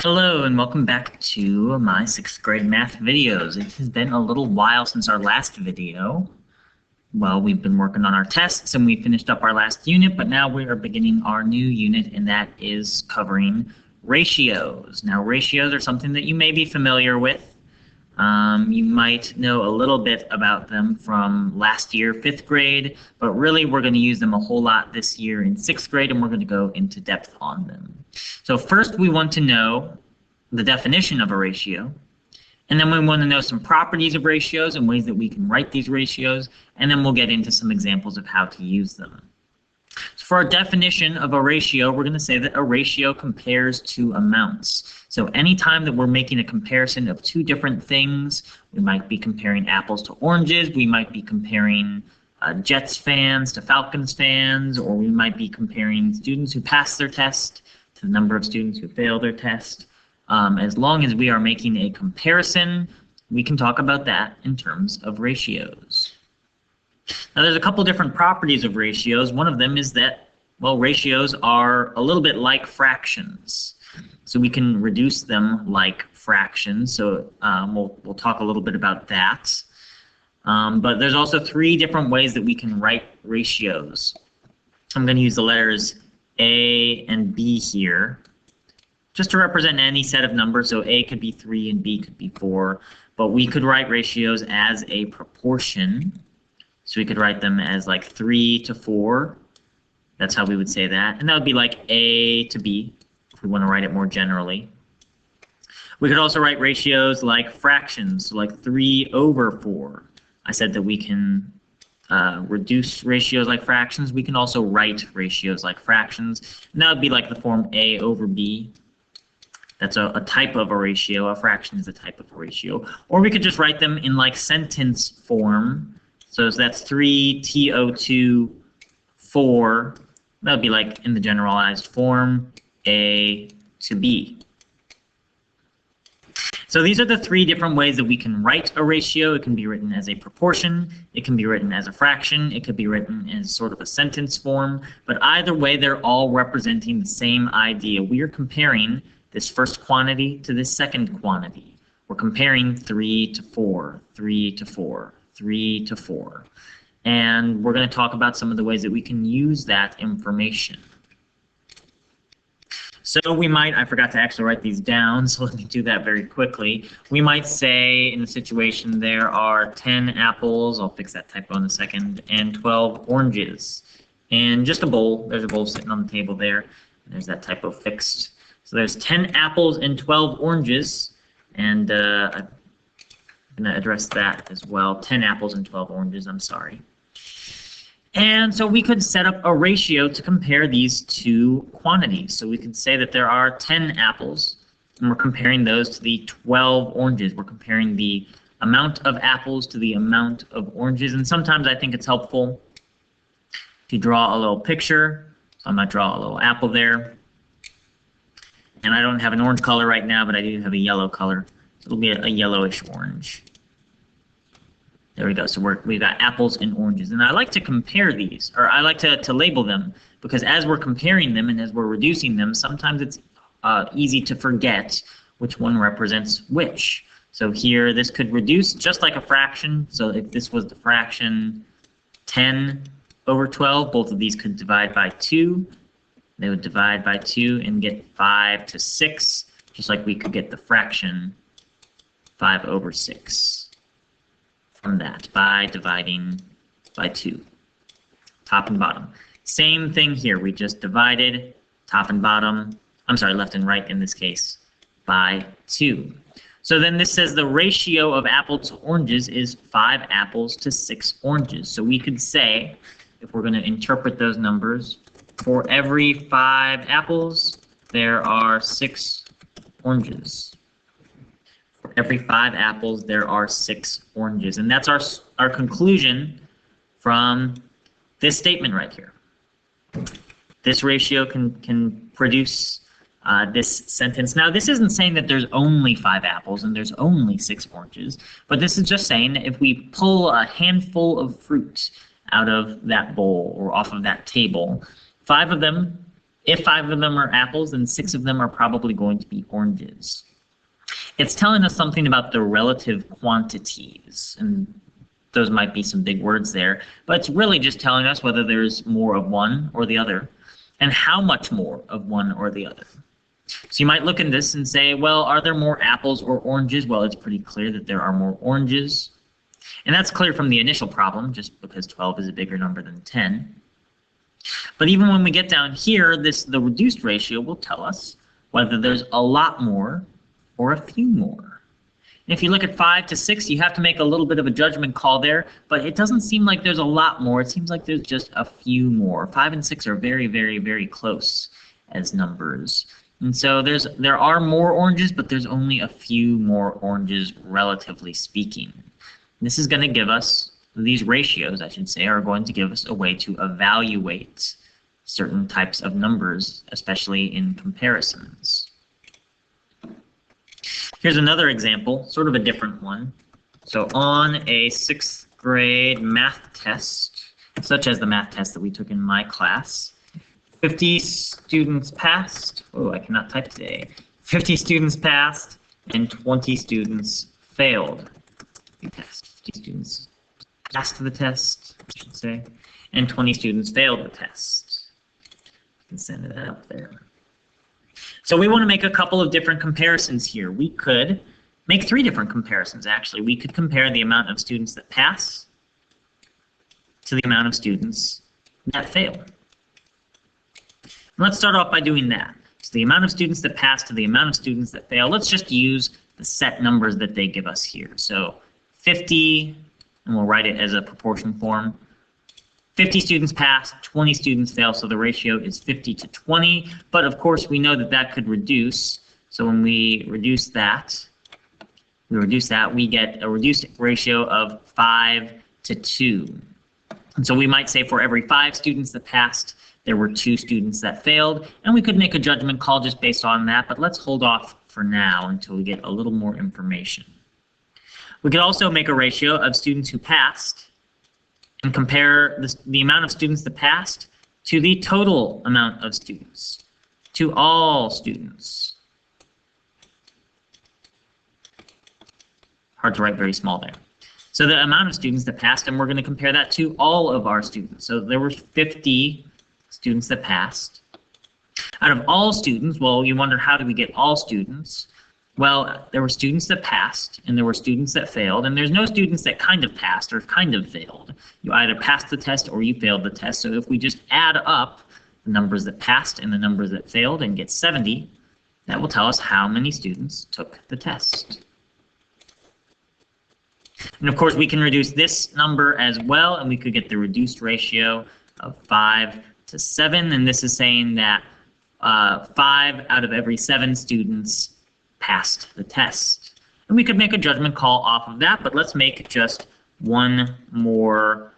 Hello and welcome back to my 6th grade math videos. It has been a little while since our last video. Well, we've been working on our tests and we finished up our last unit, but now we are beginning our new unit, and that is covering ratios. Now, ratios are something that you may be familiar with. You might know a little bit about them from last year, 5th grade, but really we're going to use them a whole lot this year in 6th grade, and we're going to go into depth on them. So first we want to know the definition of a ratio, and then we want to know some properties of ratios and ways that we can write these ratios, and then we'll get into some examples of how to use them. So for our definition of a ratio, we're going to say that a ratio compares two amounts. So anytime that we're making a comparison of two different things, we might be comparing apples to oranges, we might be comparing Jets fans to Falcons fans, or we might be comparing students who pass their test to the number of students who fail their test. As long as we are making a comparison, we can talk about that in terms of ratios. Now, there's a couple different properties of ratios. One of them is that, well, ratios are a little bit like fractions. So we can reduce them like fractions. So we'll talk a little bit about that. But there's also 3 different ways that we can write ratios. I'm going to use the letters A and B here, just to represent any set of numbers. So A could be 3 and B could be 4. But we could write ratios as a proportion. So we could write them as like 3 to 4. That's how we would say that. And that would be like A to B, if we want to write it more generally. We could also write ratios like fractions, so like 3 over 4. I said that we can reduce ratios like fractions. We can also write ratios like fractions. And that would be like the form A over B. That's a type of a ratio. A fraction is a type of a ratio. Or we could just write them in like sentence form. So that's 3 TO2 4. That would be like in the generalized form A to B. So these are the 3 different ways that we can write a ratio. It can be written as a proportion, it can be written as a fraction, it could be written as sort of a sentence form, but either way they're all representing the same idea. We are comparing this first quantity to this second quantity. We're comparing 3 to 4, 3 to 4, 3 to 4. And we're going to talk about some of the ways that we can use that information. So we might, I forgot to actually write these down, so let me do that very quickly. We might say in the situation there are 10 apples, I'll fix that typo in a second, and 12 oranges. And just a bowl, there's a bowl sitting on the table there, and there's that typo fixed. So there's 10 apples and 12 oranges, and I'm going to address that as well. 10 apples and 12 oranges, I'm sorry. And so we could set up a ratio to compare these two quantities. So we could say that there are 10 apples, and we're comparing those to the 12 oranges. We're comparing the amount of apples to the amount of oranges. And sometimes I think it's helpful to draw a little picture. So I'm going to draw a little apple there. And I don't have an orange color right now, but I do have a yellow color. So it'll be a yellowish orange. There we go. So we've got apples and oranges. And I like to compare these, or I like to label them, because as we're comparing them and as we're reducing them, sometimes it's easy to forget which one represents which. So here, this could reduce just like a fraction. So if this was the fraction 10 over 12, both of these could divide by 2. They would divide by 2 and get 5 to 6, just like we could get the fraction 5 over 6. From that by dividing by 2, top and bottom. Same thing here. We just divided top and bottom, I'm sorry, left and right in this case, by 2. So then this says the ratio of apples to oranges is 5 apples to 6 oranges. So we could say, if we're going to interpret those numbers, for every 5 apples, there are 6 oranges. Every 5 apples, there are 6 oranges. And that's our conclusion from this statement right here. This ratio can produce this sentence. Now, this isn't saying that there's only 5 apples and there's only 6 oranges, but this is just saying that if we pull a handful of fruit out of that bowl or off of that table, 5 of them If 5 of them are apples, then 6 of them are probably going to be oranges. It's telling us something about the relative quantities, and those might be some big words there, but it's really just telling us whether there's more of one or the other, and how much more of one or the other. So you might look at this and say, well, are there more apples or oranges? Well, it's pretty clear that there are more oranges. And that's clear from the initial problem, just because 12 is a bigger number than 10. But even when we get down here, the reduced ratio will tell us whether there's a lot more or a few more. And if you look at 5 to 6, you have to make a little bit of a judgment call there, but it doesn't seem like there's a lot more. It seems like there's just a few more. 5 and 6 are very, very, very close as numbers. And so there are more oranges, but there's only a few more oranges, relatively speaking. This is going to give us, these ratios, I should say, are going to give us a way to evaluate certain types of numbers, especially in comparisons. Here's another example, sort of a different one. So on a 6th grade math test, such as the math test that we took in my class, 50 students passed. Oh, I cannot type today. 50 students passed and 20 students failed the test. 50 students passed the test, I should say, and 20 students failed the test. I can send it up there. So we want to make a couple of different comparisons here. We could make 3 different comparisons, actually. We could compare the amount of students that pass to the amount of students that fail. Let's start off by doing that. So the amount of students that pass to the amount of students that fail. Let's just use the set numbers that they give us here. So 50, and we'll write it as a proportion form. 50 students pass, 20 students fail, so the ratio is 50 to 20. But of course, we know that that could reduce. So when we reduce that, we get a reduced ratio of 5 to 2. And so we might say for every 5 students that passed, there were 2 students that failed, and we could make a judgment call just based on that, but let's hold off for now until we get a little more information. We could also make a ratio of students who passed and compare the amount of students that passed to the total amount of students, to all students. Hard to write very small there. So the amount of students that passed, and we're going to compare that to all of our students. So there were 50 students that passed. Out of all students, well, you wonder, how do we get all students? Well, there were students that passed, and there were students that failed, and there's no students that kind of passed or kind of failed. You either passed the test or you failed the test. So if we just add up the numbers that passed and the numbers that failed and get 70, that will tell us how many students took the test. And of course, we can reduce this number as well, and we could get the reduced ratio of 5 to 7, and this is saying that 5 out of every 7 students passed the test. And we could make a judgment call off of that, but let's make just one more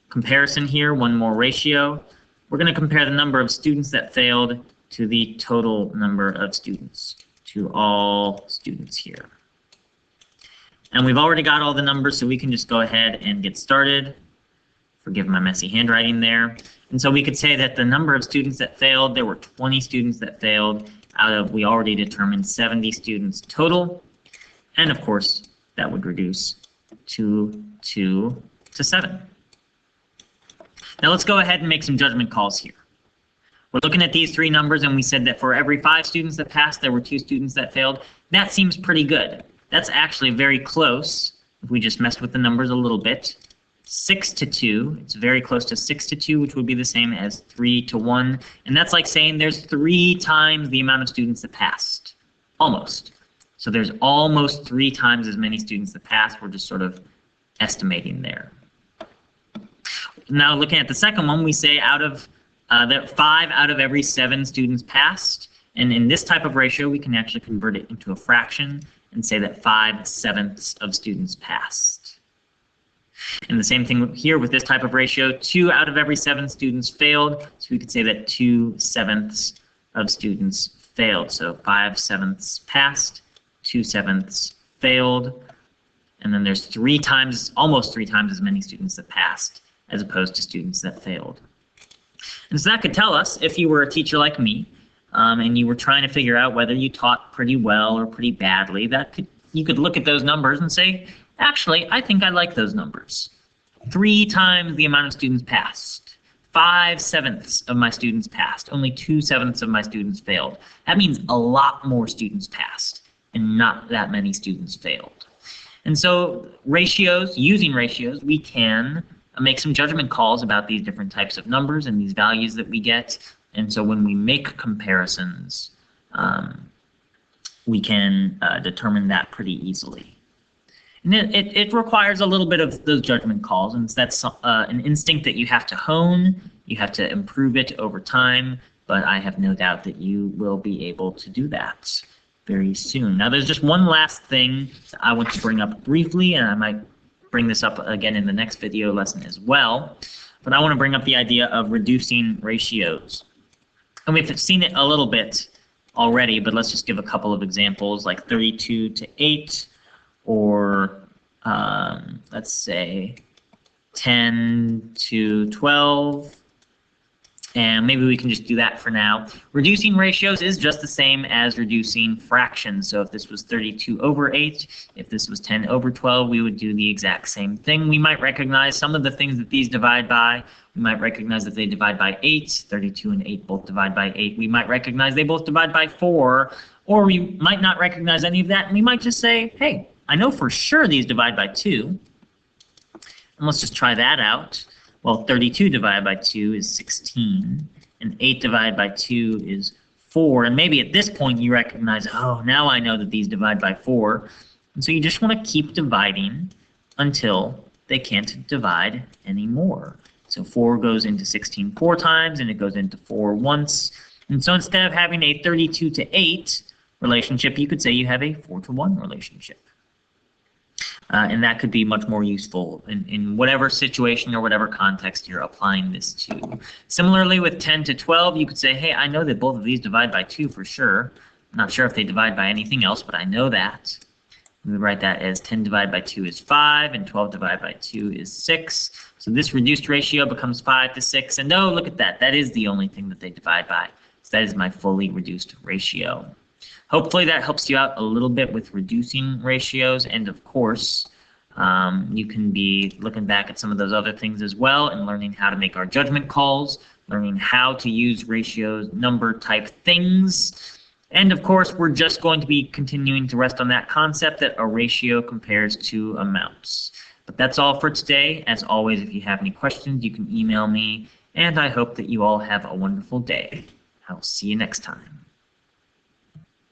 comparison here, one more ratio. We're going to compare the number of students that failed to the total number of students, to all students here. And we've already got all the numbers, so we can just go ahead and get started. Forgive my messy handwriting there. And so we could say that the number of students that failed, there were 20 students that failed out of, we already determined 70 students total. And of course, that would reduce 2 to 7. Now let's go ahead and make some judgment calls here. We're looking at these 3 numbers, and we said that for every 5 students that passed, there were 2 students that failed. That seems pretty good. That's actually very close if we just messed with the numbers a little bit. 6 to 2, it's very close to 6 to 2, which would be the same as 3 to 1. And that's like saying there's 3 times the amount of students that passed. Almost. So there's almost 3 times as many students that passed. We're just sort of estimating there. Now looking at the second one, we say that 5 out of every 7 students passed. And in this type of ratio, we can actually convert it into a fraction and say that 5/7 of students passed. And the same thing here with this type of ratio, 2 out of every 7 students failed, so we could say that 2/7 of students failed. So 5/7 passed, 2/7 failed, and then there's 3 times, almost 3 times as many students that passed as opposed to students that failed. And so that could tell us, if you were a teacher like me, and you were trying to figure out whether you taught pretty well or pretty badly, you could look at those numbers and say, actually, I think I like those numbers. 3 times the amount of students passed. 5/7 of my students passed. Only 2/7 of my students failed. That means a lot more students passed and not that many students failed. And so using ratios, we can make some judgment calls about these different types of numbers and these values that we get. And so when we make comparisons, we can determine that pretty easily. And it requires a little bit of those judgment calls, and that's an instinct that you have to hone. You have to improve it over time, but I have no doubt that you will be able to do that very soon. Now, there's just one last thing that I want to bring up briefly, and I might bring this up again in the next video lesson as well, but I want to bring up the idea of reducing ratios. And we've seen it a little bit already, but let's just give a couple of examples, like 32 to 8, or let's say 10 to 12, and maybe we can just do that for now. Reducing ratios is just the same as reducing fractions. So if this was 32 over 8, if this was 10 over 12, we would do the exact same thing. We might recognize some of the things that these divide by. We might recognize that they divide by 8. 32 and 8 both divide by 8. We might recognize they both divide by 4, or we might not recognize any of that, and we might just say, hey, I know for sure these divide by 2. And let's just try that out. Well, 32 divided by 2 is 16, and 8 divided by 2 is 4. And maybe at this point you recognize, oh, now I know that these divide by 4. And so you just want to keep dividing until they can't divide anymore. So 4 goes into 16 4 times, and it goes into 4 once. And so instead of having a 32 to 8 relationship, you could say you have a 4 to 1 relationship. And that could be much more useful in whatever situation or whatever context you're applying this to. Similarly, with 10 to 12, you could say, hey, I know that both of these divide by 2 for sure. I'm not sure if they divide by anything else, but I know that. We write that as 10 divided by 2 is 5, and 12 divided by 2 is 6. So this reduced ratio becomes 5 to 6. And oh, look at that. That is the only thing that they divide by. So that is my fully reduced ratio. Hopefully that helps you out a little bit with reducing ratios, and of course, you can be looking back at some of those other things as well and learning how to make our judgment calls, learning how to use ratios, number type things, and of course, we're just going to be continuing to rest on that concept that a ratio compares to amounts. But that's all for today. As always, if you have any questions, you can email me, and I hope that you all have a wonderful day. I'll see you next time.